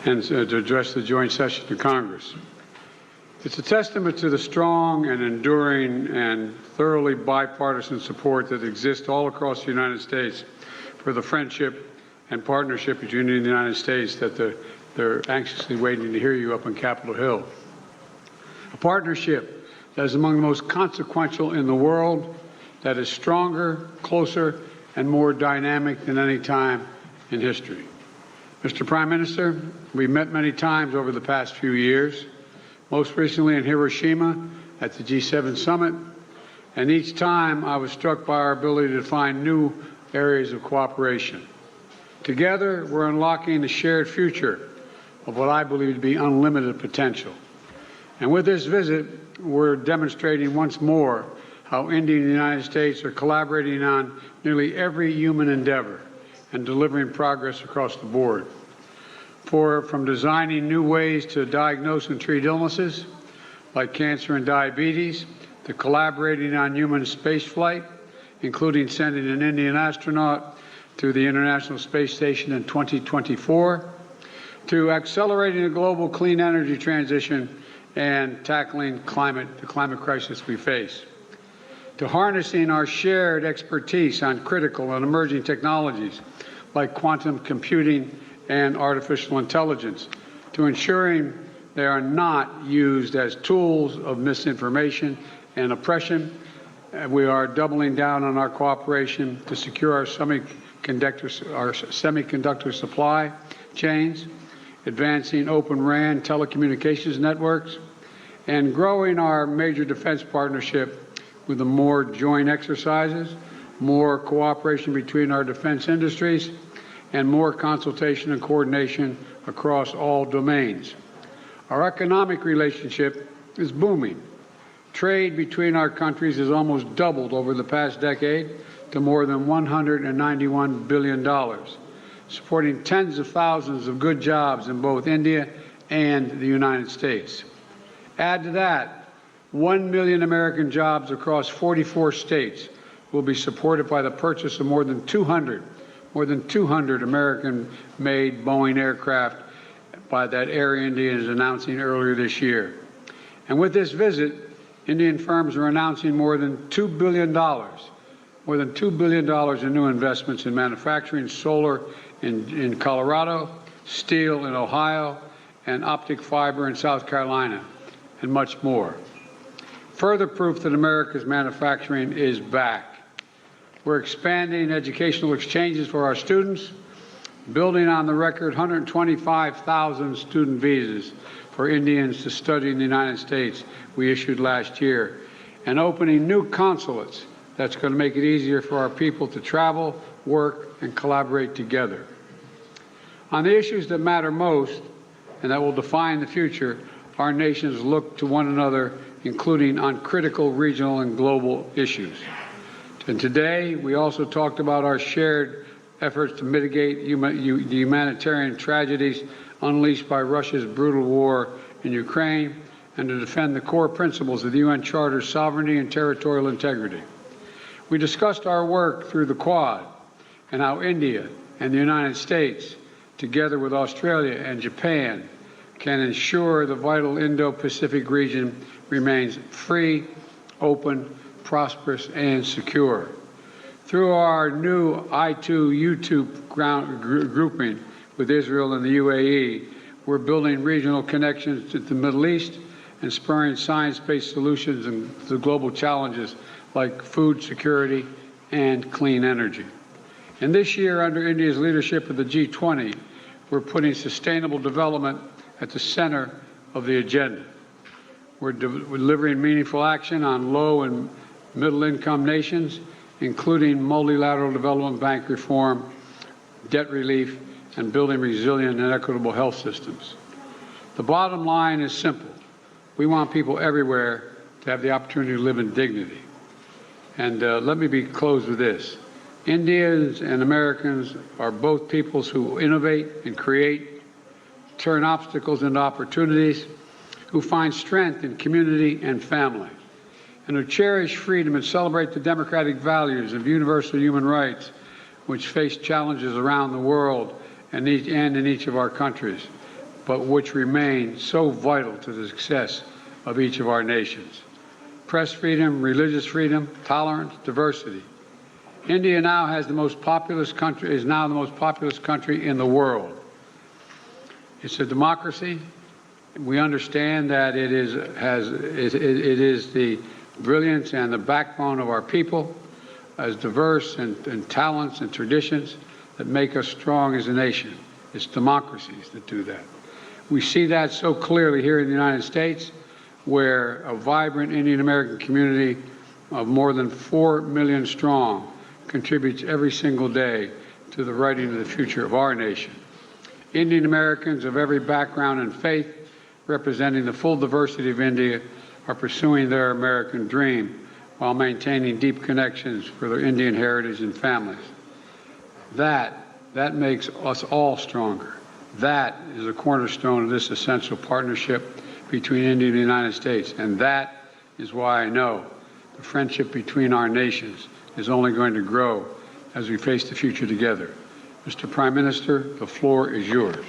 and to address the joint session of Congress. It's a testament to the strong and enduring and thoroughly bipartisan support that exists all across the United States for the friendship and partnership between India and the United States that they're anxiously waiting to hear you up on Capitol Hill. A partnership that is among the most consequential in the world, that is stronger, closer, and more dynamic than any time in history. Mr. Prime Minister, we've met many times over the past few years, most recently in Hiroshima at the G7 summit, and each time I was struck by our ability to find new areas of cooperation. Together, we're unlocking the shared future of what I believe to be unlimited potential. And with this visit, we're demonstrating once more how India and the United States are collaborating on nearly every human endeavor and delivering progress across the board. From designing new ways to diagnose and treat illnesses like cancer and diabetes, to collaborating on human spaceflight, including sending an Indian astronaut to the International Space Station in 2024, to accelerating the global clean energy transition and tackling the climate crisis we face, to harnessing our shared expertise on critical and emerging technologies like quantum computing and artificial intelligence, to ensuring they are not used as tools of misinformation and oppression. We are doubling down on our cooperation to secure our semiconductor supply chains, advancing Open RAN telecommunications networks, and growing our major defense partnership with the more joint exercises, more cooperation between our defense industries, and more consultation and coordination across all domains. Our economic relationship is booming. Trade between our countries has almost doubled over the past decade to more than $191 billion, supporting tens of thousands of good jobs in both India and the United States. Add to that, 1 million American jobs across 44 states will be supported by the purchase of more than 200 American-made Boeing aircraft by that Air India is announcing earlier this year. And with this visit, Indian firms are announcing more than $2 billion in new investments in manufacturing, solar in Colorado, steel in Ohio, and optic fiber in South Carolina, and much more. Further proof that America's manufacturing is back. We're expanding educational exchanges for our students, building on the record 125,000 student visas for Indians to study in the United States we issued last year, and opening new consulates that's going to make it easier for our people to travel, work, and collaborate together. On the issues that matter most and that will define the future, our nations look to one another, including on critical regional and global issues. And today, we also talked about our shared efforts to mitigate the humanitarian tragedies unleashed by Russia's brutal war in Ukraine and to defend the core principles of the UN Charter's sovereignty and territorial integrity. We discussed our work through the Quad and how India and the United States, together with Australia and Japan, can ensure the vital Indo-Pacific region remains free, open, prosperous, and secure. Through our new I2U2 grouping with Israel and the UAE, we're building regional connections to the Middle East and spurring science-based solutions to global challenges like food security and clean energy. And this year, under India's leadership of the G20, we're putting sustainable development at the center of the agenda. We're delivering meaningful action on low and middle-income nations, including multilateral development bank reform, debt relief, and building resilient and equitable health systems. The bottom line is simple. We want people everywhere to have the opportunity to live in dignity. And let me close with this. Indians and Americans are both peoples who innovate and create, turn obstacles into opportunities, who find strength in community and family, and who cherish freedom and celebrate the democratic values of universal human rights, which face challenges around the world and in each of our countries. but which remain so vital to the success of each of our nations. Press freedom, religious freedom, tolerance, diversity. India now has the most populous country, is now the most populous country in the world. It's a democracy. We understand that it is the brilliance and the backbone of our people, as diverse and talents and traditions that make us strong as a nation. It's democracies that do that. We see that so clearly here in the United States, where a vibrant Indian American community of more than 4 million strong contributes every single day to the writing of the future of our nation. Indian Americans of every background and faith, representing the full diversity of India, are pursuing their American dream while maintaining deep connections for their Indian heritage and families. That makes us all stronger. That is a cornerstone of this essential partnership between India and the United States. And that is why I know the friendship between our nations is only going to grow as we face the future together. Mr. Prime Minister, the floor is yours.